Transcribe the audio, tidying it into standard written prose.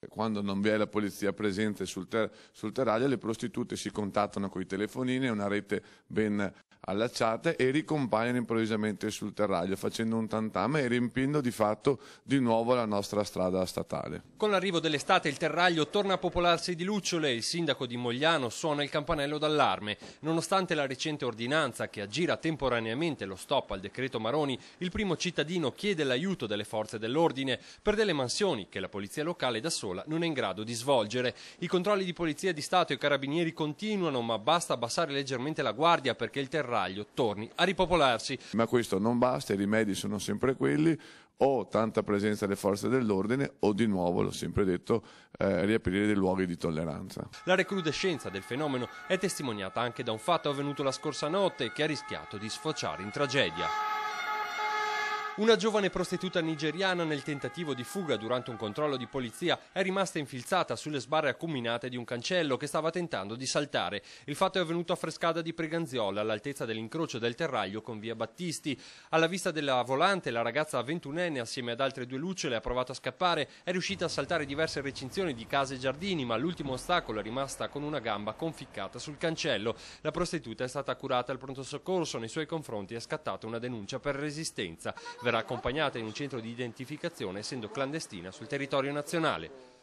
Quando non vi è la polizia presente sul terraglio, le prostitute si contattano con i telefonini, è una rete ben allacciata, e ricompaiono improvvisamente sul terraglio facendo un tantam e riempiendo di fatto di nuovo la nostra strada statale. Con l'arrivo dell'estate il terraglio torna a popolarsi di lucciole e il sindaco di Mogliano suona il campanello d'allarme. Nonostante la recente ordinanza che aggira temporaneamente lo stop al decreto Maroni, il primo cittadino chiede l'aiuto delle forze dell'ordine per delle mansioni che la polizia locale da sola non è in grado di svolgere. I controlli di polizia di Stato e carabinieri continuano, ma basta abbassare leggermente la guardia perché il terraglio torni a ripopolarsi. Ma questo non basta, i rimedi sono sempre quelli: o tanta presenza delle forze dell'ordine o, di nuovo, l'ho sempre detto, riaprire dei luoghi di tolleranza. La recrudescenza del fenomeno è testimoniata anche da un fatto avvenuto la scorsa notte che ha rischiato di sfociare in tragedia. Una giovane prostituta nigeriana, nel tentativo di fuga durante un controllo di polizia, è rimasta infilzata sulle sbarre acuminate di un cancello che stava tentando di saltare. Il fatto è avvenuto a Frescada di Preganziola, all'altezza dell'incrocio del terraglio con via Battisti. Alla vista della volante, la ragazza 21enne, assieme ad altre 2 lucciole, ha provato a scappare. È riuscita a saltare diverse recinzioni di case e giardini, ma l'ultimo ostacolo è rimasta con una gamba conficcata sul cancello. La prostituta è stata curata al pronto soccorso. Nei suoi confronti è scattata una denuncia per resistenza. Verrà accompagnata in un centro di identificazione, essendo clandestina sul territorio nazionale.